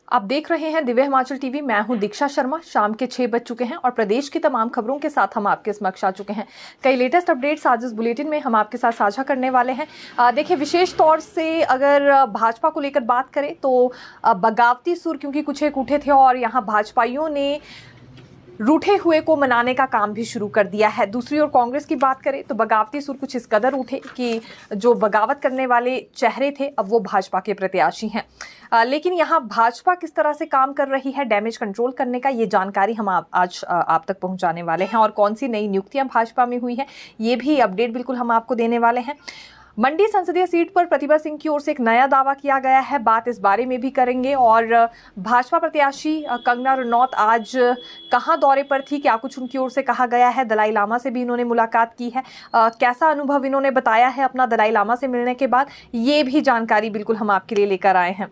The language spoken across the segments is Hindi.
आप देख रहे हैं दिव्य हिमाचल टीवी। मैं हूं दीक्षा शर्मा। शाम के 6 बज चुके हैं और प्रदेश की तमाम खबरों के साथ हम आपके समक्ष आ चुके हैं। कई लेटेस्ट अपडेट्स आज इस बुलेटिन में हम आपके साथ साझा करने वाले हैं। देखिए, विशेष तौर से अगर भाजपा को लेकर बात करें तो बगावती सुर क्योंकि कुछ एक उठे थे और यहाँ भाजपाइयों ने रूठे हुए को मनाने का काम भी शुरू कर दिया है। दूसरी ओर कांग्रेस की बात करें तो बगावती सुर कुछ इस कदर उठे कि जो बगावत करने वाले चेहरे थे अब वो भाजपा के प्रत्याशी हैं। लेकिन यहाँ भाजपा किस तरह से काम कर रही है डैमेज कंट्रोल करने का, ये जानकारी हम आज आप तक पहुंचाने वाले हैं। और कौन सी नई नियुक्तियां भाजपा में हुई है ये भी अपडेट बिल्कुल हम आपको देने वाले हैं। मंडी संसदीय सीट पर प्रतिभा सिंह की ओर से एक नया दावा किया गया है, बात इस बारे में भी करेंगे। और भाजपा प्रत्याशी कंगना रनौत आज कहां दौरे पर थी, क्या कुछ उनकी ओर से कहा गया है। दलाई लामा से भी इन्होंने मुलाकात की है, कैसा अनुभव इन्होंने बताया है अपना दलाई लामा से मिलने के बाद, ये भी जानकारी बिल्कुल हम आपके लिए लेकर आए हैं।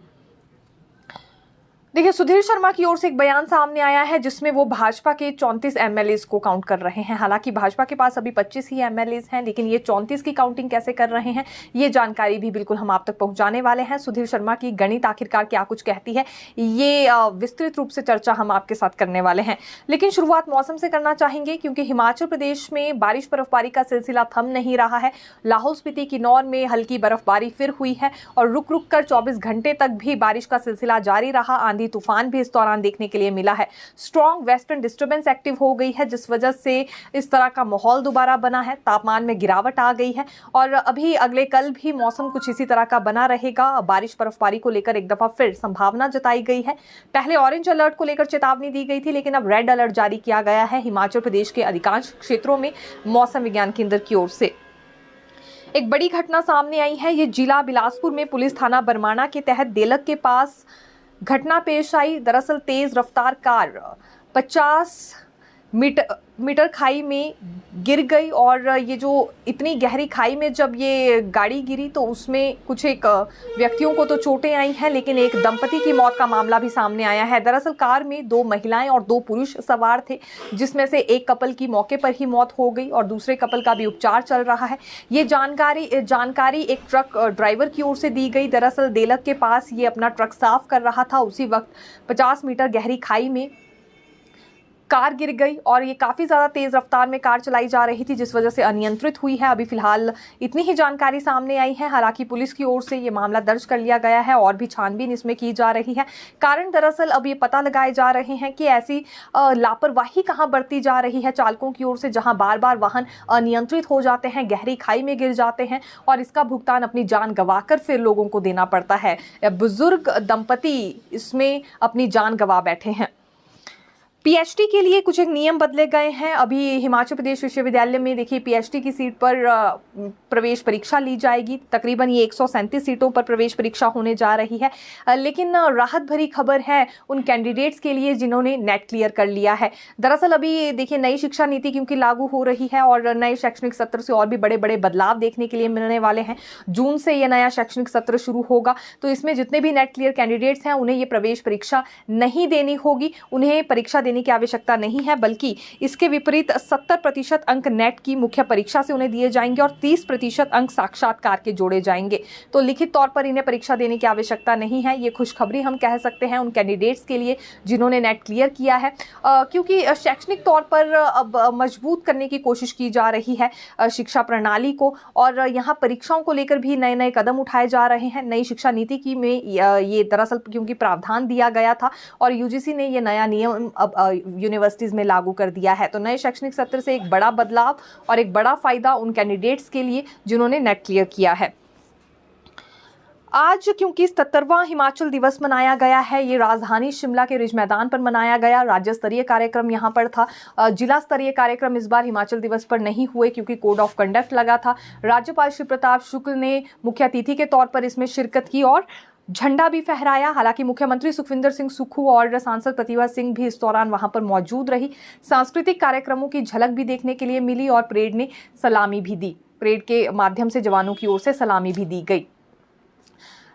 देखिए, सुधीर शर्मा की ओर से एक बयान सामने आया है जिसमें वो भाजपा के 34 एमएलए को काउंट कर रहे हैं। हालांकि भाजपा के पास अभी 25 ही एमएलए हैं, लेकिन ये 34 की काउंटिंग कैसे कर रहे हैं ये जानकारी भी बिल्कुल हम आप तक पहुंचाने वाले हैं। सुधीर शर्मा की गणित आखिरकार क्या कुछ कहती है ये विस्तृत रूप से चर्चा हम आपके साथ करने वाले हैं। लेकिन शुरुआत मौसम से करना चाहेंगे क्योंकि हिमाचल प्रदेश में बारिश बर्फबारी का सिलसिला थम नहीं रहा है। लाहौल स्पीति किन्नौर में हल्की बर्फबारी फिर हुई है और रुक रुक कर 24 घंटे तक भी बारिश का सिलसिला जारी रहा। आंधी तूफान भी इस दौरान देखने के लिए मिला है। स्ट्रॉन्ग वेस्टर्न डिस्टर्बेंस एक्टिव हो गई है जिस वजह से इस तरह का माहौल दोबारा बना है। तापमान में गिरावट आ गई है और अभी अगले कल भी मौसम कुछ इसी तरह का बना रहेगा। बारिश बर्फबारी को लेकर एक दफा फिर संभावना जताई गई है। पहले ऑरेंज अलर्ट को लेकर चेतावनी दी गई थी, लेकिन अब रेड अलर्ट जारी किया गया है हिमाचल प्रदेश के अधिकांश क्षेत्रों में मौसम विज्ञान केंद्र की ओर से। एक बड़ी घटना सामने आई है, ये जिला बिलासपुर में पुलिस थाना बरमाणा के तहत देलक के पास घटना पेश आई। दरअसल तेज रफ्तार कार 50 मीटर खाई में गिर गई और ये जो इतनी गहरी खाई में जब ये गाड़ी गिरी तो उसमें कुछ एक व्यक्तियों को तो चोटें आई हैं, लेकिन एक दंपति की मौत का मामला भी सामने आया है। दरअसल कार में 2 महिलाएं और 2 पुरुष सवार थे, जिसमें से एक कपल की मौके पर ही मौत हो गई और दूसरे कपल का भी उपचार चल रहा है। ये जानकारी एक ट्रक ड्राइवर की ओर से दी गई। दरअसल देलक के पास ये अपना ट्रक साफ कर रहा था, उसी वक्त 50 मीटर गहरी खाई में कार गिर गई और ये काफ़ी ज़्यादा तेज़ रफ्तार में कार चलाई जा रही थी जिस वजह से अनियंत्रित हुई है। अभी फिलहाल इतनी ही जानकारी सामने आई है। हालांकि पुलिस की ओर से ये मामला दर्ज कर लिया गया है और भी छानबीन इसमें की जा रही है। कारण दरअसल अब ये पता लगाए जा रहे हैं कि ऐसी लापरवाही कहाँ बरती जा रही है चालकों की ओर से, जहाँ बार बार वाहन अनियंत्रित हो जाते हैं, गहरी खाई में गिर जाते हैं और इसका भुगतान अपनी जान गंवाकर फिर लोगों को देना पड़ता है। बुजुर्ग दंपति इसमें अपनी जान गंवा बैठे हैं। पीएचडी के लिए कुछ एक नियम बदले गए हैं। अभी हिमाचल प्रदेश विश्वविद्यालय में देखिए पीएचडी की सीट पर प्रवेश परीक्षा ली जाएगी। तकरीबन ये 137 सीटों पर प्रवेश परीक्षा होने जा रही है। लेकिन राहत भरी खबर है उन कैंडिडेट्स के लिए जिन्होंने नेट क्लियर कर लिया है। दरअसल अभी देखिए नई शिक्षा नीति क्योंकि लागू हो रही है और नए शैक्षणिक सत्र से और भी बड़े बड़े बदलाव देखने के लिए मिलने वाले हैं। जून से ये नया शैक्षणिक सत्र शुरू होगा, तो इसमें जितने भी नेट क्लियर कैंडिडेट्स हैं उन्हें ये प्रवेश परीक्षा नहीं देनी होगी, उन्हें परीक्षा देने की आवश्यकता नहीं है, बल्कि इसके विपरीत 70% अंक नेट की मुख्य परीक्षा से उन्हें दिए जाएंगे और 30% अंक साक्षात्कार के जोड़े जाएंगे। तो लिखित तौर पर इन्हें परीक्षा देने की आवश्यकता नहीं है। ये खुशखबरी हम कह सकते हैं उन कैंडिडेट्स के लिए जिन्होंने नेट क्लियर किया है, क्योंकि शैक्षणिक तौर पर अब मजबूत करने की कोशिश की जा रही है शिक्षा प्रणाली को और यहाँ परीक्षाओं को लेकर भी नए नए कदम उठाए जा रहे हैं। नई शिक्षा नीति की में ये दरअसल क्योंकि प्रावधान दिया गया था और यूजीसी ने ये नया नियम अब यूनिवर्सिटीज में लागू कर दिया है। तो नए शैक्षणिक सत्र से एक बड़ा बदलाव और एक बड़ा फायदा उन कैंडिडेट्स के लिए जिन्होंने नेट क्लियर किया है। आज क्योंकि 77वां हिमाचल दिवस मनाया गया है, ये राजधानी शिमला के रिज मैदान पर मनाया गया। राज्य स्तरीय कार्यक्रम यहाँ पर था। जिला स्तरीय कार्यक्रम इस बार हिमाचल दिवस पर नहीं हुए क्योंकि कोड ऑफ कंडक्ट लगा था। राज्यपाल श्री प्रताप शुक्ल ने मुख्य अतिथि के तौर पर इसमें शिरकत की और झंडा भी फहराया। हालांकि मुख्यमंत्री सुखविंदर सिंह सुक्खू और सांसद प्रतिभा सिंह भी इस दौरान वहां पर मौजूद रही। सांस्कृतिक कार्यक्रमों की झलक भी देखने के लिए मिली और परेड ने सलामी भी दी। परेड के माध्यम से जवानों की ओर से सलामी भी दी गई।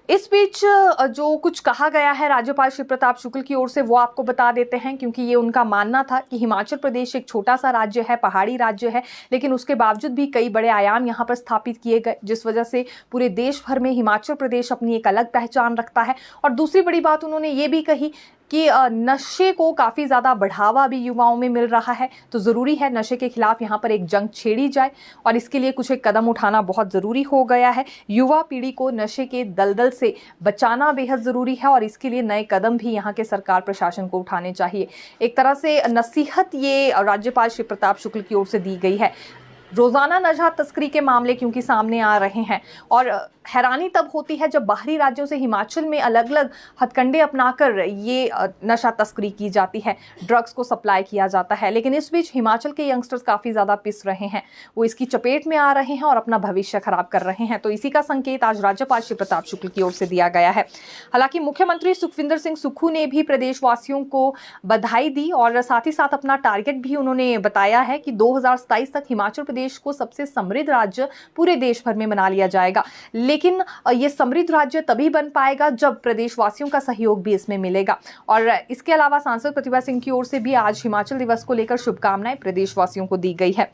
इस बीच जो कुछ कहा गया है राज्यपाल शिव प्रताप शुक्ल की ओर से वो आपको बता देते हैं, क्योंकि ये उनका मानना था कि हिमाचल प्रदेश एक छोटा सा राज्य है, पहाड़ी राज्य है, लेकिन उसके बावजूद भी कई बड़े आयाम यहाँ पर स्थापित किए गए, जिस वजह से पूरे देश भर में हिमाचल प्रदेश अपनी एक अलग पहचान रखता है। और दूसरी बड़ी बात उन्होंने ये भी कही कि नशे को काफ़ी ज़्यादा बढ़ावा भी युवाओं में मिल रहा है, तो ज़रूरी है नशे के खिलाफ यहाँ पर एक जंग छेड़ी जाए और इसके लिए कुछ एक कदम उठाना बहुत ज़रूरी हो गया है। युवा पीढ़ी को नशे के दलदल से बचाना बेहद ज़रूरी है और इसके लिए नए कदम भी यहाँ के सरकार प्रशासन को उठाने चाहिए। एक तरह से नसीहत ये राज्यपाल शिव प्रताप शुक्ल की ओर से दी गई है। रोजाना नशा तस्करी के मामले क्योंकि सामने आ रहे हैं और हैरानी तब होती है जब बाहरी राज्यों से हिमाचल में अलग अलग हथकंडे अपनाकर ये नशा तस्करी की जाती है, ड्रग्स को सप्लाई किया जाता है। लेकिन इस बीच हिमाचल के यंगस्टर्स काफ़ी ज़्यादा पिस रहे हैं, वो इसकी चपेट में आ रहे हैं और अपना भविष्य खराब कर रहे हैं। तो इसी का संकेत आज राज्यपाल शिव प्रताप शुक्ल की ओर से दिया गया है। हालांकि मुख्यमंत्री सुखविंदर सिंह सुक्खू ने भी प्रदेशवासियों को बधाई दी और साथ ही साथ अपना टारगेट भी उन्होंने बताया है कि 2027 तक हिमाचल प्रदेश को सबसे समृद्ध राज्य पूरे देश भर में बना लिया जाएगा। लेकिन ये समृद्ध राज्य तभी बन पाएगा जब प्रदेशवासियों का सहयोग भी इसमें मिलेगा। और इसके अलावा सांसद प्रतिभा सिंह की ओर से भी आज हिमाचल दिवस को लेकर शुभकामनाएं प्रदेशवासियों को दी गई है।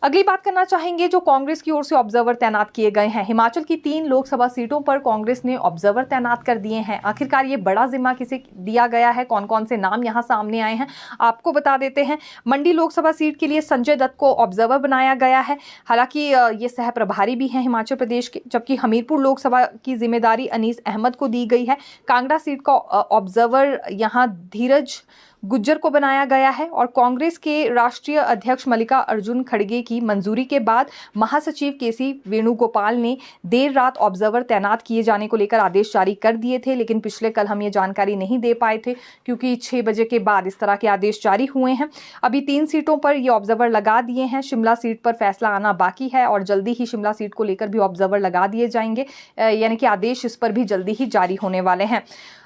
अगली बात करना चाहेंगे जो कांग्रेस की ओर से ऑब्जर्वर तैनात किए गए हैं। हिमाचल की 3 लोकसभा सीटों पर कांग्रेस ने ऑब्जर्वर तैनात कर दिए हैं। आखिरकार ये बड़ा जिम्मा किसे दिया गया है, कौन कौन से नाम यहां सामने आए हैं, आपको बता देते हैं। मंडी लोकसभा सीट के लिए संजय दत्त को ऑब्जर्वर बनाया गया है। हालांकि ये सह प्रभारी भी हैं हिमाचल प्रदेश के, जबकि हमीरपुर लोकसभा की जिम्मेदारी अनीस अहमद को दी गई है। कांगड़ा सीट का ऑब्जर्वर यहाँ धीरज गुज्जर को बनाया गया है। और कांग्रेस के राष्ट्रीय अध्यक्ष मल्लिका अर्जुन खड़गे की मंजूरी के बाद महासचिव केसी वेणुगोपाल ने देर रात ऑब्जर्वर तैनात किए जाने को लेकर आदेश जारी कर दिए थे, लेकिन पिछले कल हम ये जानकारी नहीं दे पाए थे क्योंकि 6 बजे के बाद इस तरह के आदेश जारी हुए हैं। अभी 3 सीटों पर ये ऑब्जर्वर लगा दिए हैं। शिमला सीट पर फैसला आना बाकी है और जल्दी ही शिमला सीट को लेकर भी ऑब्जर्वर लगा दिए जाएंगे, यानी कि आदेश इस पर भी जल्दी ही जारी होने वाले हैं।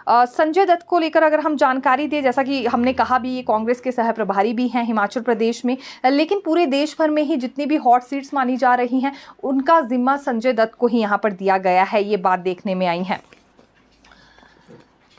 संजय दत्त को लेकर अगर हम जानकारी दें, जैसा कि हमने कहा भी ये कांग्रेस के सह प्रभारी भी हैं हिमाचल प्रदेश में, लेकिन पूरे देश भर में ही जितनी भी हॉट सीट्स मानी जा रही हैं उनका जिम्मा संजय दत्त को ही यहाँ पर दिया गया है। ये बात देखने में आई है।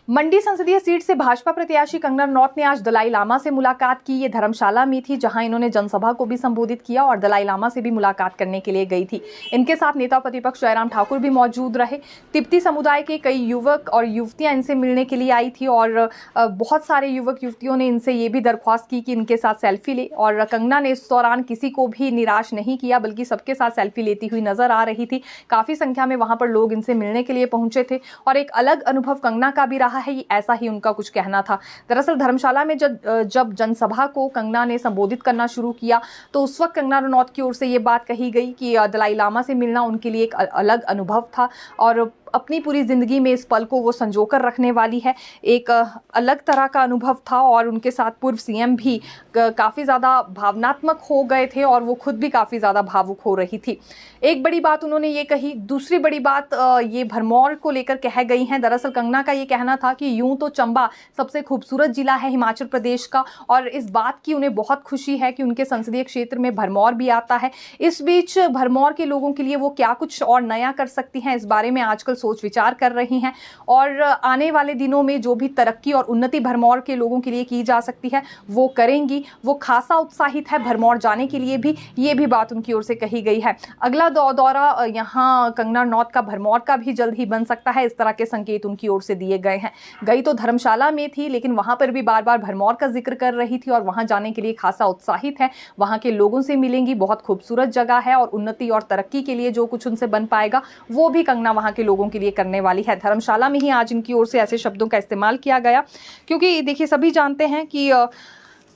मंडी संसदीय सीट से भाजपा प्रत्याशी कंगना रनौत ने आज दलाई लामा से मुलाकात की। ये धर्मशाला में थी जहां इन्होंने जनसभा को भी संबोधित किया और दलाई लामा से भी मुलाकात करने के लिए गई थी। इनके साथ नेता प्रतिपक्ष जयराम ठाकुर भी मौजूद रहे। तिब्बती समुदाय के कई युवक और युवतियां इनसे मिलने के लिए आई थी और बहुत सारे युवक युवतियों ने इनसे ये भी दरख्वास्त की कि इनके साथ सेल्फी ले। और कंगना ने इस दौरान किसी को भी निराश नहीं किया, बल्कि सबके साथ सेल्फी लेती हुई नजर आ रही थी। काफी संख्या में वहां पर लोग इनसे मिलने के लिए पहुंचे थे और एक अलग अनुभव कंगना का भी रहा है, ऐसा ही उनका कुछ कहना था। दरअसल धर्मशाला में जब जनसभा को कंगना ने संबोधित करना शुरू किया तो उस वक्त कंगना रनौत की ओर से ये बात कही गई कि दलाई लामा से मिलना उनके लिए एक अलग अनुभव था और अपनी पूरी जिंदगी में इस पल को वो संजोकर रखने वाली है। एक अलग तरह का अनुभव था और उनके साथ पूर्व सीएम भी काफ़ी ज़्यादा भावनात्मक हो गए थे और वो खुद भी काफ़ी ज़्यादा भावुक हो रही थी। एक बड़ी बात उन्होंने ये कही। दूसरी बड़ी बात ये भरमौर को लेकर कह गई हैं। दरअसल कंगना का ये कहना था कि यूं तो चंबा सबसे खूबसूरत जिला है हिमाचल प्रदेश का और इस बात की उन्हें बहुत खुशी है कि उनके संसदीय क्षेत्र में भरमौर भी आता है। इस बीच भरमौर के लोगों के लिए वो क्या कुछ और नया कर सकती हैं, इस बारे में आजकल सोच विचार कर रही हैं और आने वाले दिनों में जो भी तरक्की और उन्नति भरमौर के लोगों के लिए की जा सकती है वो करेंगी। वो खासा उत्साहित है भरमौर जाने के लिए भी, ये भी बात उनकी ओर से कही गई है। अगला दौरा यहाँ कंगना रनौत का भरमौर का भी जल्द ही बन सकता है, इस तरह के संकेत उनकी ओर से दिए गए हैं। गई तो धर्मशाला में थी लेकिन वहां पर भी बार बार भरमौर का जिक्र कर रही थी और वहां जाने के लिए खासा उत्साहित है। वहां के लोगों से मिलेंगी, बहुत खूबसूरत जगह है और उन्नति और तरक्की के लिए जो कुछ उनसे बन पाएगा वो भी कंगना वहां के लोगों के लिए करने वाली है। धर्मशाला में ही आज इनकी ओर से ऐसे शब्दों का इस्तेमाल किया गया क्योंकि देखिए सभी जानते हैं कि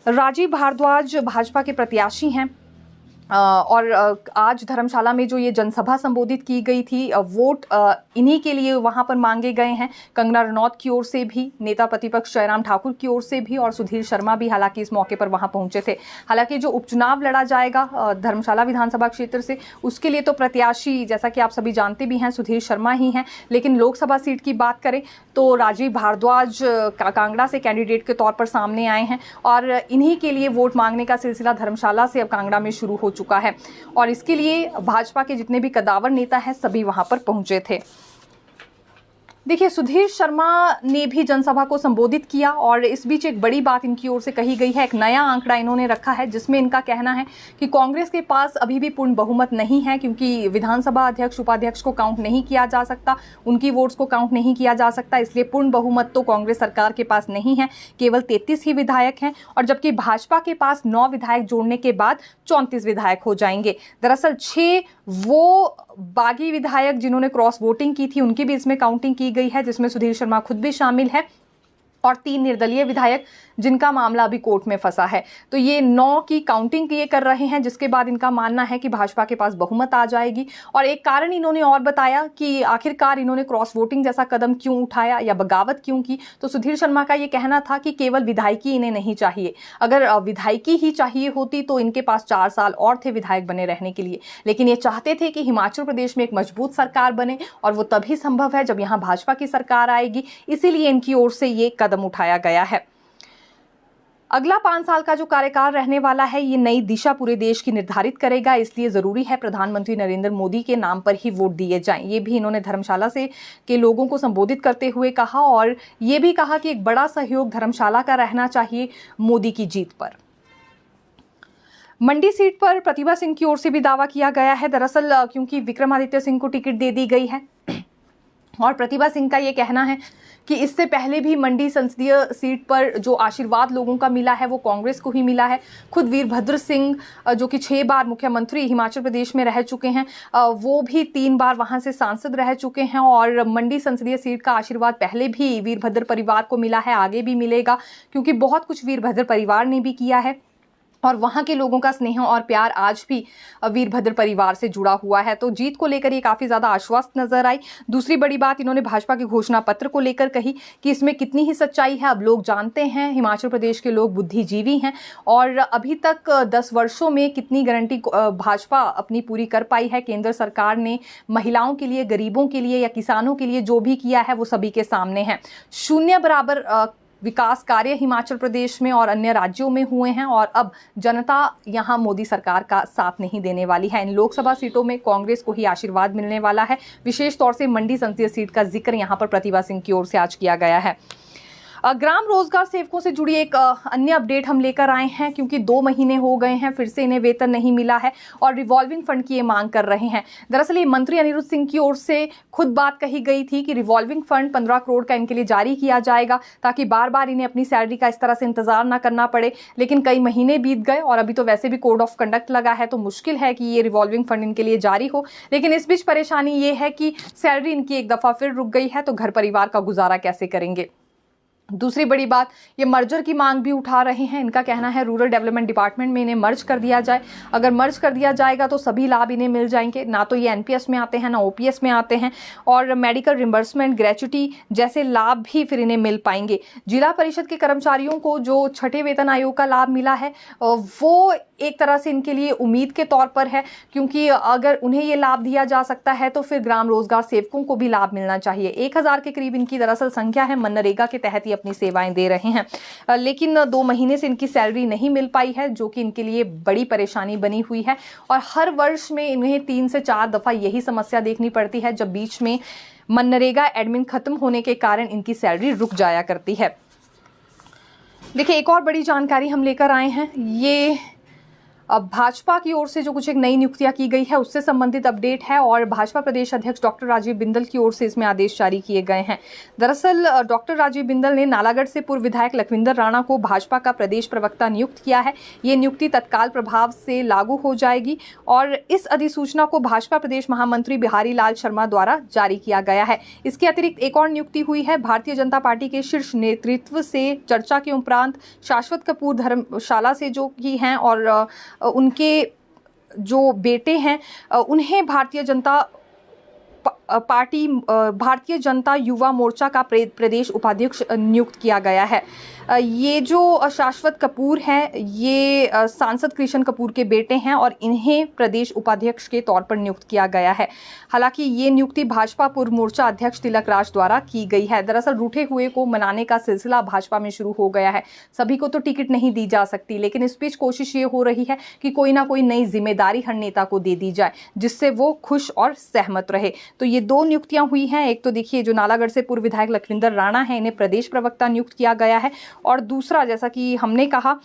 राजीव भारद्वाज भाजपा के प्रत्याशी हैं और आज धर्मशाला में जो ये जनसभा संबोधित की गई थी वोट इन्हीं के लिए वहां पर मांगे गए हैं। कंगना रनौत की ओर से भी, नेता प्रतिपक्ष जयराम ठाकुर की ओर से भी और सुधीर शर्मा भी हालांकि इस मौके पर वहां पहुंचे थे। हालांकि जो उपचुनाव लड़ा जाएगा धर्मशाला विधानसभा क्षेत्र से उसके लिए तो प्रत्याशी जैसा कि आप सभी जानते भी हैं सुधीर शर्मा ही हैं, लेकिन लोकसभा सीट की बात करें तो राजीव भारद्वाज कांगड़ा से कैंडिडेट के तौर पर सामने आए हैं और इन्हीं के लिए वोट मांगने का सिलसिला धर्मशाला से अब कांगड़ा में शुरू हो चुका है और इसके लिए भाजपा के जितने भी कदावर नेता हैं सभी वहां पर पहुंचे थे। देखिए, सुधीर शर्मा ने भी जनसभा को संबोधित किया और इस बीच एक बड़ी बात इनकी ओर से कही गई है। एक नया आंकड़ा इन्होंने रखा है जिसमें इनका कहना है कि कांग्रेस के पास अभी भी पूर्ण बहुमत नहीं है, क्योंकि विधानसभा अध्यक्ष उपाध्यक्ष को काउंट नहीं किया जा सकता, उनकी वोट्स को काउंट नहीं किया जा सकता, इसलिए पूर्ण बहुमत तो कांग्रेस सरकार के पास नहीं है। केवल 33 ही विधायक हैं, और जबकि भाजपा के पास 9 विधायक जोड़ने के बाद 34 विधायक हो जाएंगे। दरअसल 6 वो बागी विधायक जिन्होंने क्रॉस वोटिंग की थी उनकी भी इसमें काउंटिंग की गई है, जिसमें सुधीर शर्मा खुद भी शामिल है, और 3 निर्दलीय विधायक जिनका मामला अभी कोर्ट में फंसा है। तो ये 9 की काउंटिंग ये कर रहे हैं, जिसके बाद इनका मानना है कि भाजपा के पास बहुमत आ जाएगी। और एक कारण इन्होंने और बताया कि आखिरकार इन्होंने क्रॉस वोटिंग जैसा कदम क्यों उठाया या बगावत क्यों की। तो सुधीर शर्मा का ये कहना था कि केवल विधायकी इन्हें नहीं चाहिए, अगर विधायकी ही चाहिए होती तो इनके पास 4 साल और थे विधायक बने रहने के लिए, लेकिन ये चाहते थे कि हिमाचल प्रदेश में एक मजबूत सरकार बने, और वो तभी संभव है जब यहाँ भाजपा की सरकार आएगी। इसीलिए इनकी ओर से ये कदम उठाया गया है। अगला 5 साल का जो कार्यकाल रहने वाला है, ये नई दिशा पूरे देश की निर्धारित करेगा, इसलिए जरूरी है प्रधानमंत्री नरेंद्र मोदी के नाम पर ही वोट दिए जाएं। ये भी इन्होंने धर्मशाला से के लोगों को संबोधित करते हुए कहा, और ये भी कहा कि एक बड़ा सहयोग धर्मशाला का रहना चाहिए मोदी की जीत पर। मंडी सीट पर प्रतिभा सिंह की ओर से भी दावा किया गया है। दरअसल क्योंकि विक्रमादित्य सिंह को टिकट दे दी गई है, और प्रतिभा सिंह का ये कहना है कि इससे पहले भी मंडी संसदीय सीट पर जो आशीर्वाद लोगों का मिला है वो कांग्रेस को ही मिला है। खुद वीरभद्र सिंह जो कि 6 बार मुख्यमंत्री हिमाचल प्रदेश में रह चुके हैं, वो भी 3 बार वहां से सांसद रह चुके हैं, और मंडी संसदीय सीट का आशीर्वाद पहले भी वीरभद्र परिवार को मिला है, आगे भी मिलेगा, क्योंकि बहुत कुछ वीरभद्र परिवार ने भी किया है, और वहां के लोगों का स्नेह और प्यार आज भी वीरभद्र परिवार से जुड़ा हुआ है। तो जीत को लेकर ये काफी ज्यादा आश्वस्त नजर आई। दूसरी बड़ी बात इन्होंने भाजपा के घोषणा पत्र को लेकर कही कि इसमें कितनी ही सच्चाई है अब लोग जानते हैं। हिमाचल प्रदेश के लोग बुद्धिजीवी हैं, और अभी तक 10 वर्षों में कितनी गारंटी भाजपा अपनी पूरी कर पाई है। केंद्र सरकार ने महिलाओं के लिए, गरीबों के लिए या किसानों के लिए जो भी किया है वो सभी के सामने है। 0 बराबर विकास कार्य हिमाचल प्रदेश में और अन्य राज्यों में हुए हैं, और अब जनता यहां मोदी सरकार का साथ नहीं देने वाली है। इन लोकसभा सीटों में कांग्रेस को ही आशीर्वाद मिलने वाला है। विशेष तौर से मंडी संसदीय सीट का जिक्र यहां पर प्रतिभा सिंह की ओर से आज किया गया है। ग्राम रोजगार सेवकों से जुड़ी एक अन्य अपडेट हम लेकर आए हैं, क्योंकि 2 महीने हो गए हैं, फिर से इन्हें वेतन नहीं मिला है और रिवॉल्विंग फंड की ये मांग कर रहे हैं। दरअसल ये मंत्री अनिरुद्ध सिंह की ओर से खुद बात कही गई थी कि रिवॉल्विंग फंड 15 करोड़ का इनके लिए जारी किया जाएगा, ताकि बार बार इन्हें अपनी सैलरी का इस तरह से इंतजार ना करना पड़े। लेकिन कई महीने बीत गए और अभी तो वैसे भी कोड ऑफ कंडक्ट लगा है, तो मुश्किल है कि ये रिवॉल्विंग फंड इनके लिए जारी हो। लेकिन इस बीच परेशानी ये है कि सैलरी इनकी एक दफा फिर रुक गई है, तो घर परिवार का गुजारा कैसे करेंगे। दूसरी बड़ी बात, ये मर्जर की मांग भी उठा रहे हैं। इनका कहना है रूरल डेवलपमेंट डिपार्टमेंट में इन्हें मर्ज कर दिया जाए। अगर मर्ज कर दिया जाएगा तो सभी लाभ इन्हें मिल जाएंगे, ना तो ये एनपीएस में आते हैं ना ओपीएस में आते हैं, और मेडिकल रिम्बर्समेंट, ग्रेच्युटी जैसे लाभ भी फिर इन्हें मिल पाएंगे। जिला परिषद के कर्मचारियों को जो 6ठे वेतन आयोग का लाभ मिला है वो एक तरह से इनके लिए उम्मीद के तौर पर है, क्योंकि अगर उन्हें ये लाभ दिया जा सकता है तो फिर ग्राम रोजगार सेवकों को भी लाभ मिलना चाहिए। 1000 के करीब इनकी दरअसल संख्या है, मनरेगा के तहत ये अपनी सेवाएं दे रहे हैं, लेकिन 2 महीने से इनकी सैलरी नहीं मिल पाई है, जो कि इनके लिए बड़ी परेशानी बनी हुई है। और हर वर्ष में इन्हें 3 से 4 दफा यही समस्या देखनी पड़ती है, जब बीच में मनरेगा एडमिन खत्म होने के कारण इनकी सैलरी रुक जाया करती है। देखिए, एक और बड़ी जानकारी हम लेकर आए हैं। ये अब भाजपा की ओर से जो कुछ एक नई नियुक्तियां की गई है उससे संबंधित अपडेट है, और भाजपा प्रदेश अध्यक्ष डॉक्टर राजीव बिंदल की ओर से इसमें आदेश जारी किए गए हैं। दरअसल डॉक्टर राजीव बिंदल ने नालागढ़ से पूर्व विधायक लखविंदर राणा को भाजपा का प्रदेश प्रवक्ता नियुक्त किया है। ये नियुक्ति तत्काल प्रभाव से लागू हो जाएगी, और इस अधिसूचना को भाजपा प्रदेश महामंत्री बिहारी लाल शर्मा द्वारा जारी किया गया है। इसके अतिरिक्त एक और नियुक्ति हुई है। भारतीय जनता पार्टी के शीर्ष नेतृत्व से चर्चा के उपरांत शाश्वत कपूर धर्मशाला से जो की हैं, और उनके जो बेटे हैं उन्हें भारतीय जनता युवा मोर्चा का प्रदेश उपाध्यक्ष नियुक्त किया गया है। ये जो शाश्वत कपूर हैं, ये सांसद कृष्ण कपूर के बेटे हैं, और इन्हें प्रदेश उपाध्यक्ष के तौर पर नियुक्त किया गया है। हालांकि ये नियुक्ति भाजपा पूर्व मोर्चा अध्यक्ष तिलक राज द्वारा की गई है। दरअसल रूठे हुए को मनाने का सिलसिला भाजपा में शुरू हो गया है। सभी को तो टिकट नहीं दी जा सकती, लेकिन इस बीच कोशिश ये हो रही है कि कोई ना कोई नई जिम्मेदारी हर नेता को दे दी जाए, जिससे वो खुश और सहमत रहे। तो ये ये 2 नियुक्तियां हुई हैं। एक तो देखिए जो नालागढ़ से पूर्व विधायक लखविंदर राणा हैं, इन्हें प्रदेश प्रवक्ता नियुक्त किया गया है। और दूसरा, जैसा कि हमने कहा,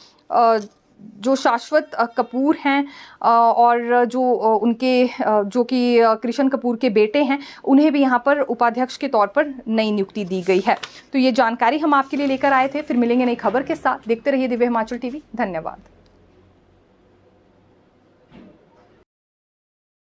जो शाश्वत कपूर हैं और जो उनके जो कि कृष्ण कपूर के बेटे हैं, उन्हें भी यहाँ पर उपाध्यक्ष के तौर पर नई नियुक्ति दी गई है। तो ये जानकारी हम आपके लिए लेकर आए थे। फिर मिलेंगे नई खबर के साथ। देखते रहिए दिव्य हिमाचल टीवी। धन्यवाद।